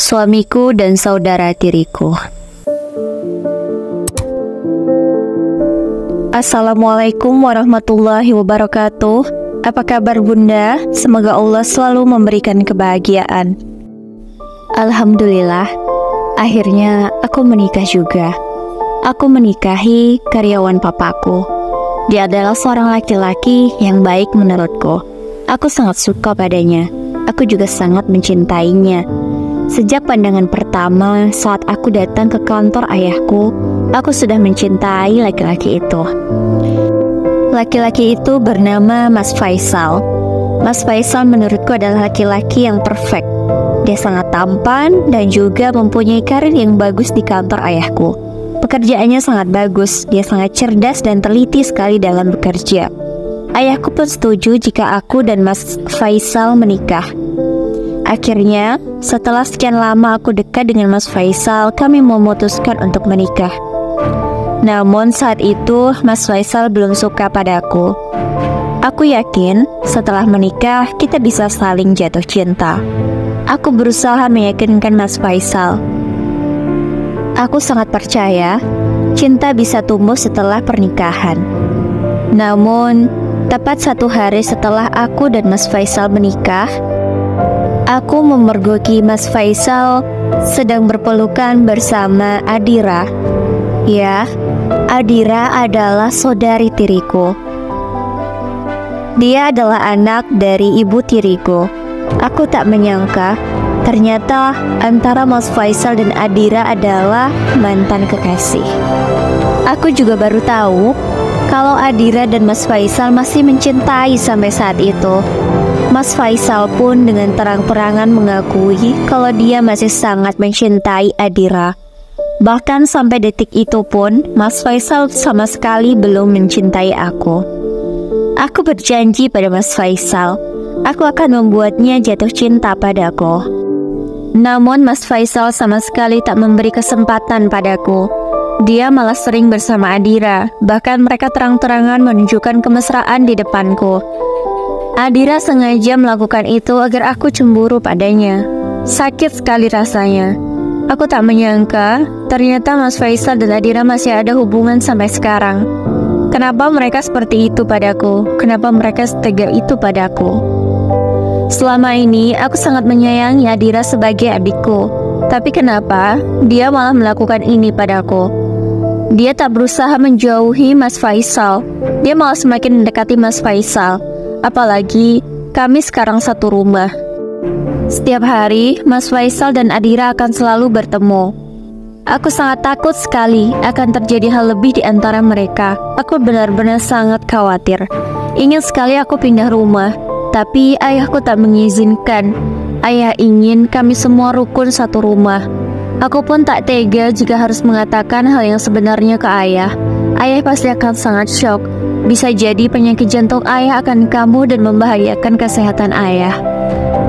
suamiku dan saudara tiriku. Assalamualaikum warahmatullahi wabarakatuh. Apa kabar Bunda? Semoga Allah selalu memberikan kebahagiaan. Alhamdulillah, akhirnya aku menikah juga. Aku menikahi karyawan papaku. Dia adalah seorang laki-laki yang baik menurutku. Aku sangat suka padanya. Aku juga sangat mencintainya. Sejak pandangan pertama saat aku datang ke kantor ayahku, aku sudah mencintai laki-laki itu. Laki-laki itu bernama Mas Faisal. Mas Faisal menurutku adalah laki-laki yang perfect. Dia sangat tampan dan juga mempunyai karir yang bagus di kantor ayahku. Pekerjaannya sangat bagus, dia sangat cerdas dan teliti sekali dalam bekerja. Ayahku pun setuju jika aku dan Mas Faisal menikah. Akhirnya, setelah sekian lama aku dekat dengan Mas Faisal, kami memutuskan untuk menikah. Namun saat itu Mas Faisal belum suka padaku. Aku yakin setelah menikah kita bisa saling jatuh cinta. Aku berusaha meyakinkan Mas Faisal. Aku sangat percaya cinta bisa tumbuh setelah pernikahan. Namun tepat 1 hari setelah aku dan Mas Faisal menikah, aku memergoki Mas Faisal sedang berpelukan bersama Adira. Ya, Adira adalah saudari tiriku. Dia adalah anak dari ibu tiriku. Aku tak menyangka ternyata antara Mas Faisal dan Adira adalah mantan kekasih. Aku juga baru tahu kalau Adira dan Mas Faisal masih mencintai sampai saat itu. Mas Faisal pun dengan terang-terangan mengakui kalau dia masih sangat mencintai Adira. Bahkan sampai detik itu pun, Mas Faisal sama sekali belum mencintai aku. Aku berjanji pada Mas Faisal, aku akan membuatnya jatuh cinta padaku. Namun Mas Faisal sama sekali tak memberi kesempatan padaku. Dia malah sering bersama Adira, bahkan mereka terang-terangan menunjukkan kemesraan di depanku. Adira sengaja melakukan itu agar aku cemburu padanya. Sakit sekali rasanya. Aku tak menyangka, ternyata Mas Faisal dan Adira masih ada hubungan sampai sekarang. Kenapa mereka seperti itu padaku? Kenapa mereka setega itu padaku? Selama ini, aku sangat menyayangi Adira sebagai adikku. Tapi kenapa dia malah melakukan ini padaku? Dia tak berusaha menjauhi Mas Faisal. Dia malah semakin mendekati Mas Faisal. Apalagi, kami sekarang satu rumah. Setiap hari, Mas Faisal dan Adira akan selalu bertemu. Aku sangat takut sekali akan terjadi hal lebih di antara mereka. Aku benar-benar sangat khawatir. Ingin sekali aku pindah rumah, tapi ayahku tak mengizinkan. Ayah ingin kami semua rukun satu rumah. Aku pun tak tega jika harus mengatakan hal yang sebenarnya ke ayah. Ayah pasti akan sangat shock. Bisa jadi penyakit jantung ayah akan kambuh dan membahayakan kesehatan ayah.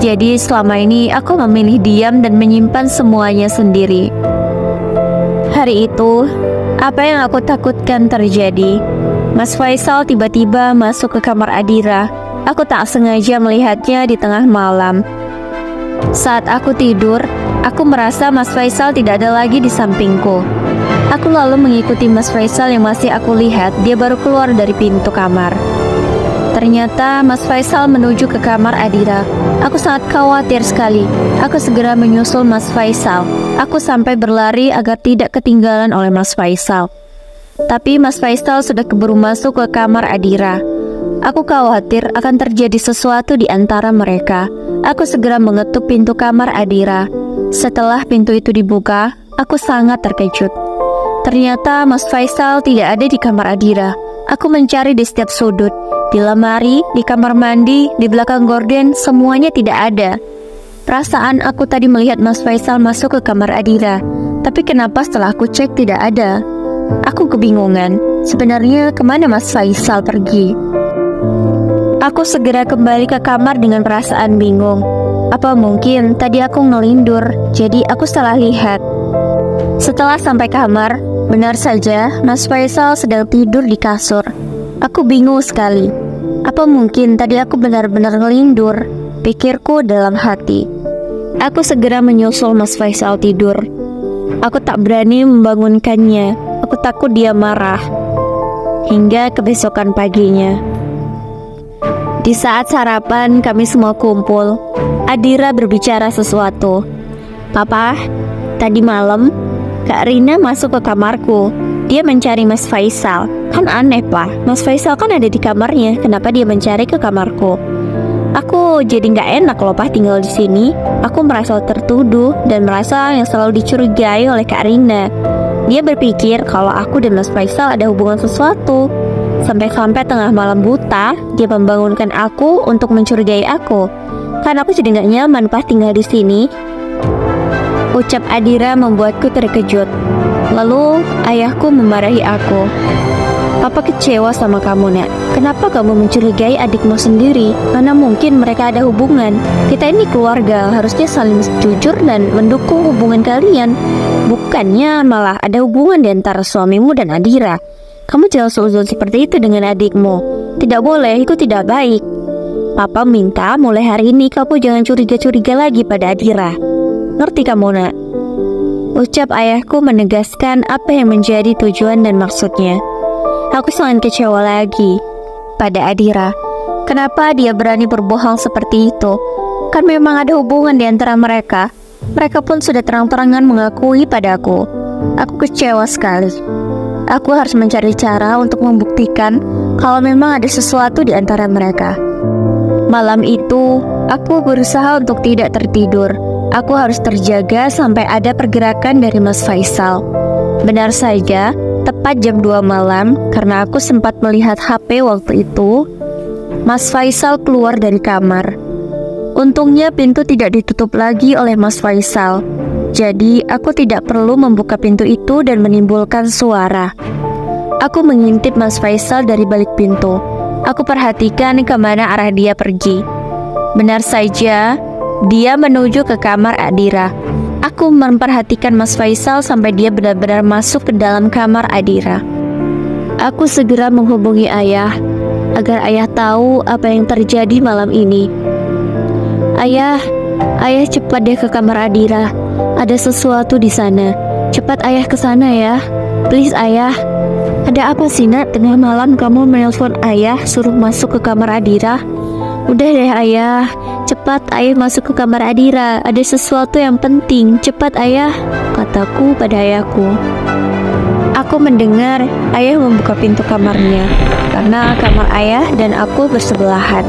Jadi selama ini aku memilih diam dan menyimpan semuanya sendiri. Hari itu, apa yang aku takutkan terjadi. Mas Faisal tiba-tiba masuk ke kamar Adira. Aku tak sengaja melihatnya di tengah malam. Saat aku tidur, aku merasa Mas Faisal tidak ada lagi di sampingku. Aku lalu mengikuti Mas Faisal yang masih aku lihat. Dia baru keluar dari pintu kamar. Ternyata Mas Faisal menuju ke kamar Adira. Aku sangat khawatir sekali. Aku segera menyusul Mas Faisal. Aku sampai berlari agar tidak ketinggalan oleh Mas Faisal. Tapi Mas Faisal sudah keburu masuk ke kamar Adira. Aku khawatir akan terjadi sesuatu di antara mereka. Aku segera mengetuk pintu kamar Adira. Setelah pintu itu dibuka, aku sangat terkejut. Ternyata Mas Faisal tidak ada di kamar Adira. Aku mencari di setiap sudut, di lemari, di kamar mandi, di belakang gorden, semuanya tidak ada. Perasaan aku tadi melihat Mas Faisal masuk ke kamar Adira, tapi kenapa setelah aku cek tidak ada? Aku kebingungan, sebenarnya kemana Mas Faisal pergi? Aku segera kembali ke kamar dengan perasaan bingung. Apa mungkin tadi aku ngelindur, jadi aku salah lihat? Setelah sampai kamar, benar saja Mas Faisal sedang tidur di kasur. Aku bingung sekali. Apa mungkin tadi aku benar-benar ngelindur? Pikirku dalam hati. Aku segera menyusul Mas Faisal tidur. Aku tak berani membangunkannya. Aku takut dia marah. Hingga kebesokan paginya. Di saat sarapan kami semua kumpul. Adira berbicara sesuatu. Papa, tadi malam Kak Rina masuk ke kamarku. Dia mencari Mas Faisal. Kan aneh, Pak. Mas Faisal kan ada di kamarnya. Kenapa dia mencari ke kamarku? Aku jadi nggak enak loh, Pak, tinggal di sini. Aku merasa tertuduh dan merasa yang selalu dicurigai oleh Kak Rina. Dia berpikir kalau aku dan Mas Faisal ada hubungan sesuatu. Sampai-sampai tengah malam buta, dia membangunkan aku untuk mencurigai aku. Kan aku jadi nggak nyaman, Pak, tinggal di sini. Ucap Adira membuatku terkejut. Lalu ayahku memarahi aku. Papa kecewa sama kamu, Nak. Kenapa kamu mencurigai adikmu sendiri? Mana mungkin mereka ada hubungan? Kita ini keluarga, harusnya saling jujur dan mendukung hubungan kalian. Bukannya malah ada hubungan di antara suamimu dan Adira. Kamu jangan seuzon seperti itu dengan adikmu. Tidak boleh, itu tidak baik. Papa minta mulai hari ini kamu jangan curiga-curiga lagi pada Adira. Ngerti kamu, Nak? Ucap ayahku menegaskan apa yang menjadi tujuan dan maksudnya. Aku sangat kecewa lagi pada Adira. Kenapa dia berani berbohong seperti itu? Kan memang ada hubungan di antara mereka. Mereka pun sudah terang-terangan mengakui padaku. Aku kecewa sekali. Aku harus mencari cara untuk membuktikan kalau memang ada sesuatu di antara mereka. Malam itu, aku berusaha untuk tidak tertidur. Aku harus terjaga sampai ada pergerakan dari Mas Faisal. Benar saja, tepat jam 2 malam, karena aku sempat melihat HP waktu itu, Mas Faisal keluar dari kamar. Untungnya pintu tidak ditutup lagi oleh Mas Faisal. Jadi aku tidak perlu membuka pintu itu dan menimbulkan suara. Aku mengintip Mas Faisal dari balik pintu. Aku perhatikan kemana arah dia pergi. Benar saja, dia menuju ke kamar Adira. Aku memperhatikan Mas Faisal sampai dia benar-benar masuk ke dalam kamar Adira. Aku segera menghubungi ayah agar ayah tahu apa yang terjadi malam ini. Ayah cepat deh ke kamar Adira. Ada sesuatu di sana. Cepat ayah ke sana ya. Please ayah. Ada apa sih, Nak? Tengah malam kamu menelpon ayah suruh masuk ke kamar Adira. Udah deh ayah. Cepat ayah masuk ke kamar Adira. Ada sesuatu yang penting. Cepat ayah, kataku pada ayahku. Aku mendengar ayah membuka pintu kamarnya, karena kamar ayah dan aku bersebelahan.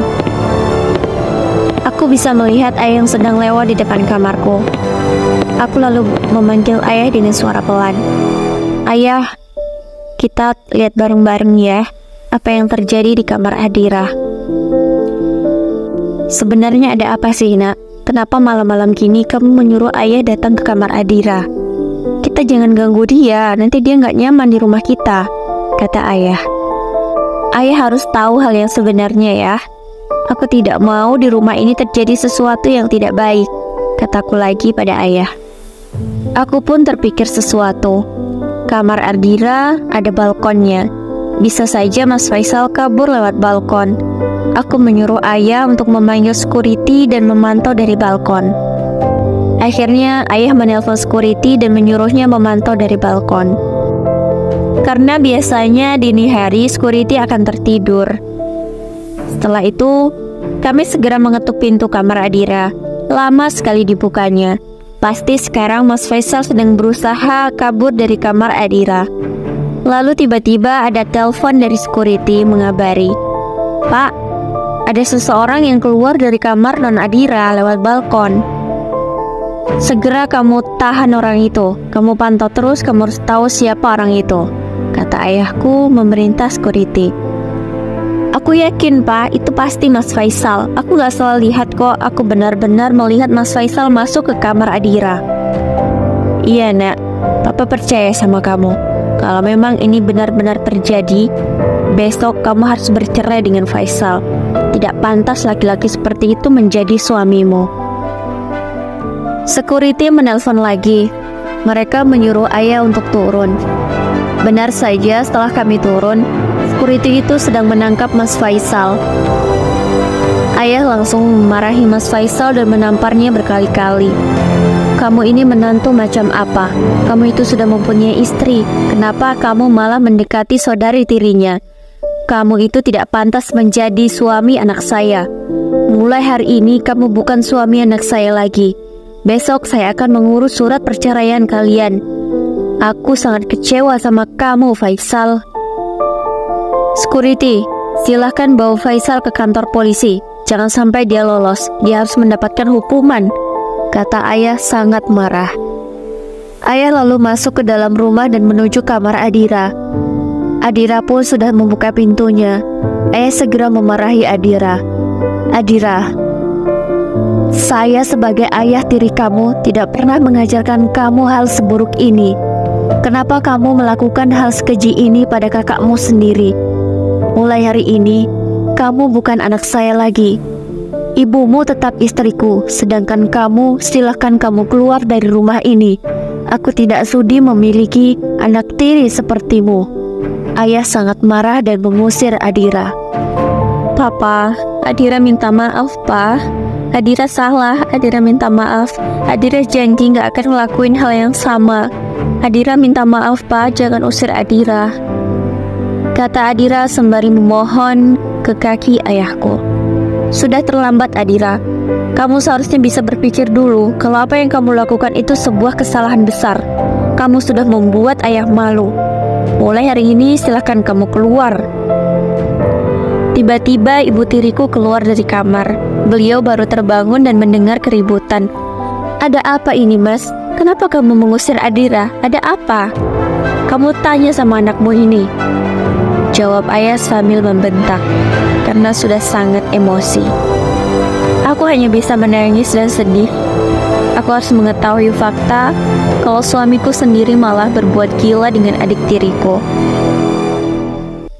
Aku bisa melihat ayah yang sedang lewat di depan kamarku. Aku lalu memanggil ayah dengan suara pelan. Ayah, kita lihat bareng-bareng ya apa yang terjadi di kamar Adira. Sebenarnya ada apa sih, Nak? Kenapa malam-malam gini kamu menyuruh ayah datang ke kamar Adira? Kita jangan ganggu dia, nanti dia nggak nyaman di rumah kita, kata ayah. Ayah harus tahu hal yang sebenarnya ya. Aku tidak mau di rumah ini terjadi sesuatu yang tidak baik, kataku lagi pada ayah. Aku pun terpikir sesuatu. Kamar Adira ada balkonnya. Bisa saja Mas Faisal kabur lewat balkon. Aku menyuruh ayah untuk memanggil security dan memantau dari balkon. Akhirnya ayah menelpon security dan menyuruhnya memantau dari balkon. Karena biasanya dini hari security akan tertidur. Setelah itu, kami segera mengetuk pintu kamar Adira. Lama sekali dibukanya. Pasti sekarang Mas Faisal sedang berusaha kabur dari kamar Adira. Lalu tiba-tiba ada telepon dari security mengabari, "Pak, ada seseorang yang keluar dari kamar non Adira lewat balkon. Segera kamu tahan orang itu. Kamu pantau terus, kamu harus tahu siapa orang itu," kata ayahku memerintah security. Aku yakin, Pak, itu pasti Mas Faisal. Aku gak salah lihat kok. Aku benar-benar melihat Mas Faisal masuk ke kamar Adira. Iya, Nak. Papa percaya sama kamu. Kalau memang ini benar-benar terjadi, besok kamu harus bercerai dengan Faisal. Tidak pantas laki-laki seperti itu menjadi suamimu. Security menelpon lagi. Mereka menyuruh ayah untuk turun. Benar saja, setelah kami turun, security itu sedang menangkap Mas Faisal. Ayah langsung memarahi Mas Faisal dan menamparnya berkali-kali. Kamu ini menantu macam apa? Kamu itu sudah mempunyai istri. Kenapa kamu malah mendekati saudari tirinya? Kamu itu tidak pantas menjadi suami anak saya. Mulai hari ini kamu bukan suami anak saya lagi. Besok saya akan mengurus surat perceraian kalian. Aku sangat kecewa sama kamu, Faisal. Security, silahkan bawa Faisal ke kantor polisi. Jangan sampai dia lolos. Dia harus mendapatkan hukuman, kata ayah sangat marah. Ayah lalu masuk ke dalam rumah dan menuju kamar Adira. Adira pun sudah membuka pintunya. Ayah segera memarahi Adira. Adira, saya sebagai ayah tiri kamu tidak pernah mengajarkan kamu hal seburuk ini. Kenapa kamu melakukan hal sekeji ini pada kakakmu sendiri? Mulai hari ini, kamu bukan anak saya lagi. Ibumu tetap istriku, sedangkan kamu, silahkan kamu keluar dari rumah ini. Aku tidak sudi memiliki anak tiri sepertimu. Ayah sangat marah dan mengusir Adira. Papa, Adira minta maaf, Pa. Adira salah, Adira minta maaf. Adira janji gak akan ngelakuin hal yang sama. Adira minta maaf, Pa, jangan usir Adira, kata Adira sembari memohon ke kaki ayahku. Sudah terlambat, Adira. Kamu seharusnya bisa berpikir dulu kalau apa yang kamu lakukan itu sebuah kesalahan besar. Kamu sudah membuat ayah malu. Mulai hari ini silahkan kamu keluar. Tiba-tiba ibu tiriku keluar dari kamar. Beliau baru terbangun dan mendengar keributan. Ada apa ini, Mas? Kenapa kamu mengusir Adira? Ada apa? Kamu tanya sama anakmu ini, jawab ayah sambil membentak karena sudah sangat emosi. Aku hanya bisa menangis dan sedih. Aku harus mengetahui fakta kalau suamiku sendiri malah berbuat gila dengan adik tiriku.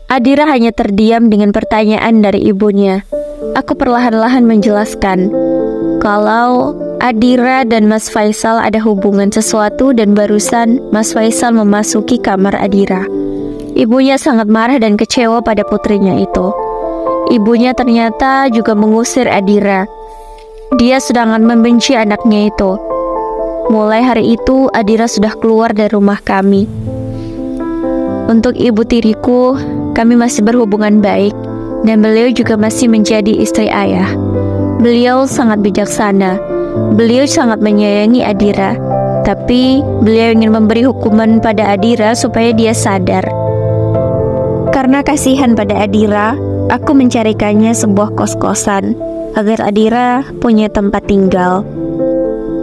Adira hanya terdiam dengan pertanyaan dari ibunya. Aku perlahan-lahan menjelaskan kalau Adira dan Mas Faisal ada hubungan sesuatu dan barusan Mas Faisal memasuki kamar Adira. Ibunya sangat marah dan kecewa pada putrinya itu. Ibunya ternyata juga mengusir Adira. Dia sedang membenci anaknya itu. Mulai hari itu Adira sudah keluar dari rumah kami. Untuk ibu tiriku, kami masih berhubungan baik dan beliau juga masih menjadi istri ayah. Beliau sangat bijaksana. Beliau sangat menyayangi Adira, tapi beliau ingin memberi hukuman pada Adira supaya dia sadar. Karena kasihan pada Adira, aku mencarikannya sebuah kos-kosan agar Adira punya tempat tinggal.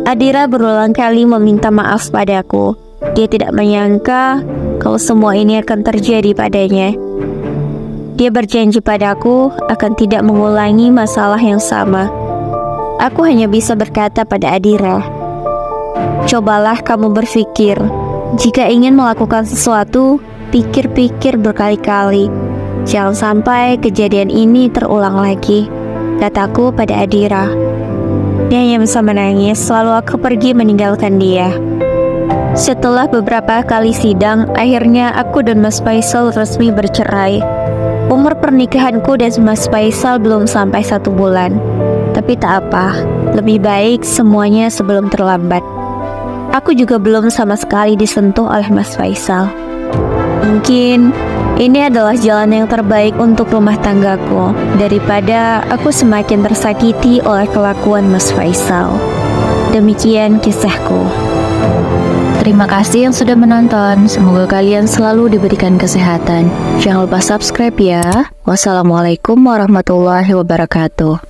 Adira berulang kali meminta maaf padaku. Dia tidak menyangka kalau semua ini akan terjadi padanya. Dia berjanji padaku akan tidak mengulangi masalah yang sama. Aku hanya bisa berkata pada Adira, cobalah kamu berpikir. Jika ingin melakukan sesuatu, pikir-pikir berkali-kali. Jangan sampai kejadian ini terulang lagi, kataku pada Adira. Dia hanya bisa menangis, lalu aku pergi meninggalkan dia. Setelah beberapa kali sidang, akhirnya aku dan Mas Faisal resmi bercerai. Umur pernikahanku dan Mas Faisal belum sampai 1 bulan. Tapi tak apa, lebih baik semuanya sebelum terlambat. Aku juga belum sama sekali disentuh oleh Mas Faisal. Mungkin ini adalah jalan yang terbaik untuk rumah tanggaku, daripada aku semakin tersakiti oleh kelakuan Mas Faisal. Demikian kisahku. Terima kasih yang sudah menonton. Semoga kalian selalu diberikan kesehatan. Jangan lupa subscribe ya. Wassalamualaikum warahmatullahi wabarakatuh.